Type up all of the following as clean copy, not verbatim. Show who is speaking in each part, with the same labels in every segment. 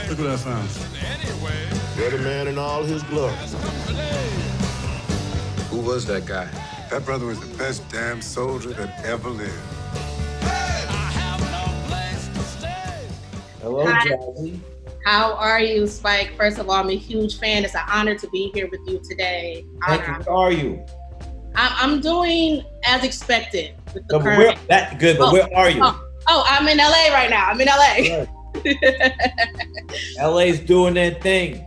Speaker 1: Look what I found.
Speaker 2: Weatherman in all his glory.
Speaker 3: Who was that guy?
Speaker 4: That brother was the best damn soldier that ever lived.
Speaker 5: Hello,
Speaker 6: Hi.
Speaker 5: Jazzy.
Speaker 6: How are you, Spike? First of all, I'm a huge fan. It's an honor to be here with you today.
Speaker 5: Thank you. Where are you?
Speaker 6: I'm doing as expected with the
Speaker 5: No, but
Speaker 6: current.
Speaker 5: where are you?
Speaker 6: I'm in LA right now. I'm in LA.
Speaker 5: LA's doing their thing.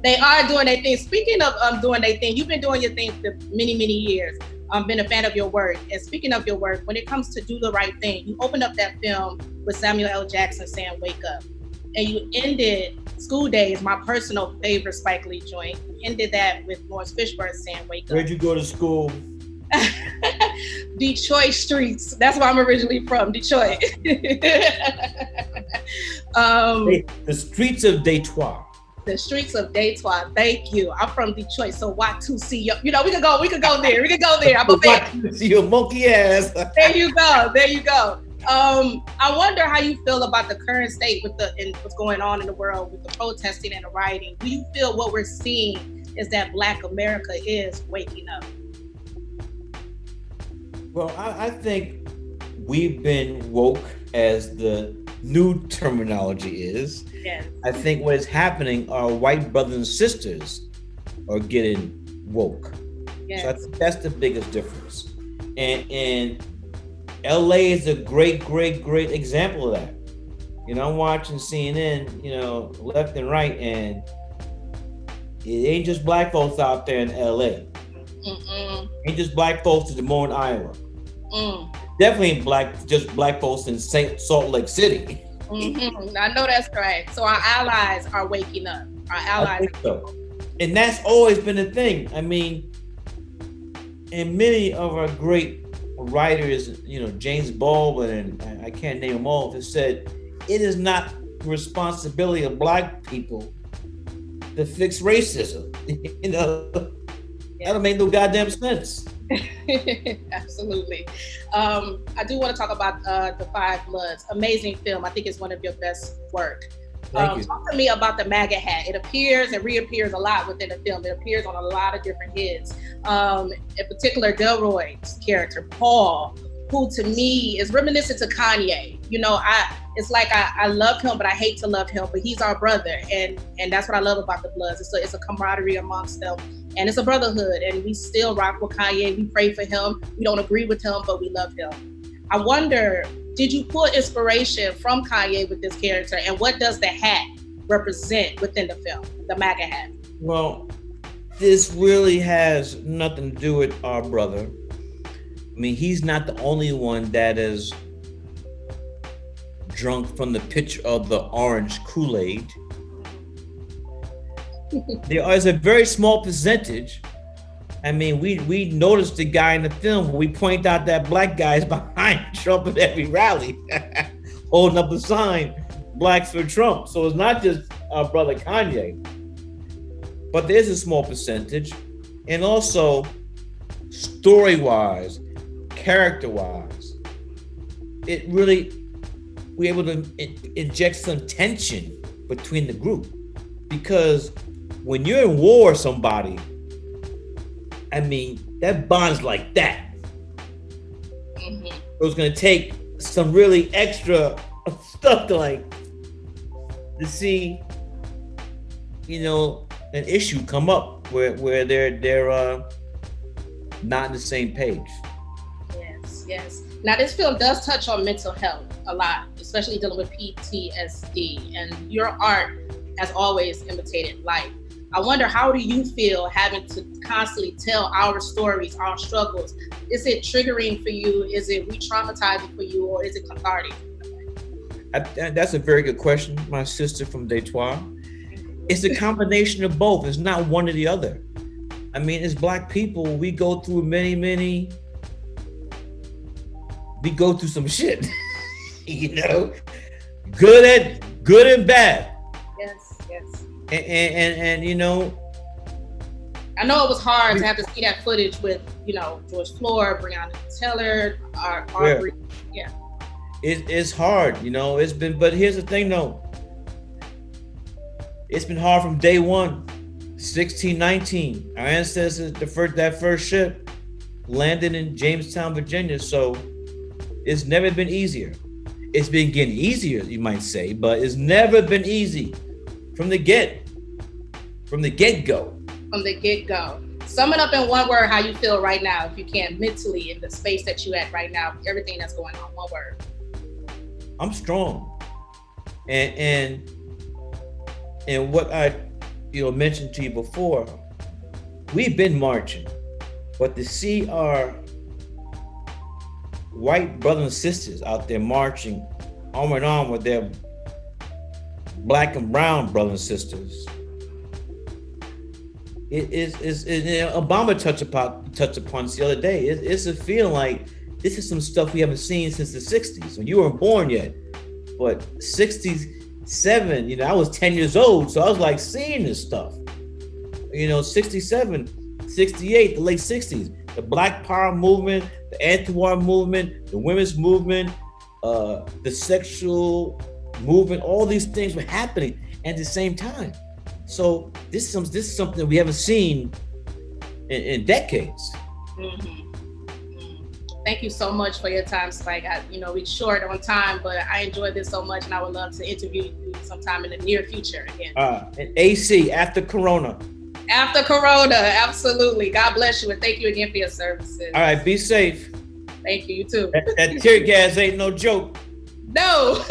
Speaker 6: They are doing their thing. Speaking of doing their thing, you've been doing your thing for many, many years. I've been a fan of your work. And speaking of your work, when it comes to Do the Right Thing, you opened up that film with Samuel L. Jackson saying, "Wake up." And you ended School Days, my personal favorite Spike Lee joint. You ended that with Lawrence Fishburne saying, "Wake up."
Speaker 5: Where'd you go to school?
Speaker 6: Detroit streets. That's where I'm originally from, Detroit.
Speaker 5: The streets of Detroit.
Speaker 6: The streets of Detroit. Thank you. I'm from Detroit, so Y2C. You know, we could go there. I'm a fan.
Speaker 5: See your monkey ass.
Speaker 6: There you go. I wonder how you feel about the current state with what's going on in the world with the protesting and the rioting. Do you feel what we're seeing is that Black America is waking up?
Speaker 5: Well, I think we've been woke, as the new terminology is.
Speaker 6: Yes.
Speaker 5: I think what is happening, our white brothers and sisters are getting woke.
Speaker 6: Yes.
Speaker 5: So I think that's the biggest difference. And LA is a great example of that. You know, I'm watching CNN, you know, left and right, and it ain't just Black folks out there in LA. Ain't just Black folks in Des Moines, Iowa. Definitely ain't just Black folks in Salt Lake City.
Speaker 6: I know that's right. So our allies are waking up.
Speaker 5: I think so. And that's always been a thing. I mean, and many of our great writers, you know, James Baldwin, and I can't name them all, have said it is not the responsibility of Black people to fix racism. You know, that don't make no goddamn sense.
Speaker 6: Absolutely. I do want to talk about The Five Bloods. Amazing film. I think it's one of your best work.
Speaker 5: Thank you.
Speaker 6: Talk to me about the MAGA hat. It appears and reappears a lot within the film. It appears on a lot of different hits. In particular, Delroy's character, Paul, who to me is reminiscent to Kanye. You know, it's like I love him, but I hate to love him. But he's our brother, and that's what I love about the Bloods. It's a camaraderie amongst them, and it's a brotherhood. And we still rock with Kanye. We pray for him. We don't agree with him, but we love him. I wonder, did you pull inspiration from Kanye with this character, and what does the hat represent within the film, the MAGA hat?
Speaker 5: Well, this really has nothing to do with our brother. I mean, he's not the only one that is drunk from the pitcher of the orange Kool-Aid. There is a very small percentage. I mean, we noticed the guy in the film where we point out that Black guy is behind Trump at every rally, holding up the sign, Blacks for Trump. So it's not just our brother Kanye, but there's a small percentage. And also, story-wise, character-wise, it really, we're able to inject some tension between the group. Because when you're in war with somebody, I mean, that bond's like that.
Speaker 6: Mm-hmm.
Speaker 5: It was gonna take some really extra stuff to see, you know, an issue come up where they're not on the same page.
Speaker 6: Yes. Now, this film does touch on mental health a lot, especially dealing with PTSD, and your art has always imitated life. I wonder, how do you feel having to constantly tell our stories, our struggles? Is it triggering for you? Is it re-traumatizing for you, or is it cathartic?
Speaker 5: That's a very good question, my sister from Detroit. It's a combination of both. It's not one or the other. I mean, as Black people, we go through we go through some shit, you know, good and bad.
Speaker 6: Yes.
Speaker 5: And you know,
Speaker 6: I know it was hard to have to see that footage with, you know, George Floyd, Breonna Taylor, Arbery. Yeah.
Speaker 5: It's hard, you know. But here's the thing, though. It's been hard from day one. 1619, our ancestors, that first ship landed in Jamestown, Virginia. So it's never been easier. It's been getting easier, you might say, but it's never been easy from the get-go.
Speaker 6: From the get-go. Sum it up in one word how you feel right now, if you can, mentally, in the space that you're at right now, everything that's going on. One word.
Speaker 5: I'm strong. And what I mentioned to you before, we've been marching, but to see our white brothers and sisters out there marching arm in arm with their black and brown brothers and sisters, it is Obama touched upon this the other day. It's a feeling like this is some stuff we haven't seen since the 60s, when you weren't born yet. But 67, I was 10 years old, so I was like seeing this stuff. 67, 68, the late 60s, the Black Power movement, the anti-war movement, the women's movement, the sexual movement, all these things were happening at the same time. So this is something that we haven't seen in decades.
Speaker 6: Mm-hmm. Thank you so much for your time, Spike. We're short on time, but I enjoyed this so much, and I would love to interview you sometime in the near future again.
Speaker 5: And AC, after Corona.
Speaker 6: After Corona, absolutely. God bless you, and thank you again for your services.
Speaker 5: All right, be safe.
Speaker 6: Thank you, you too.
Speaker 5: That tear gas ain't no joke.
Speaker 6: No.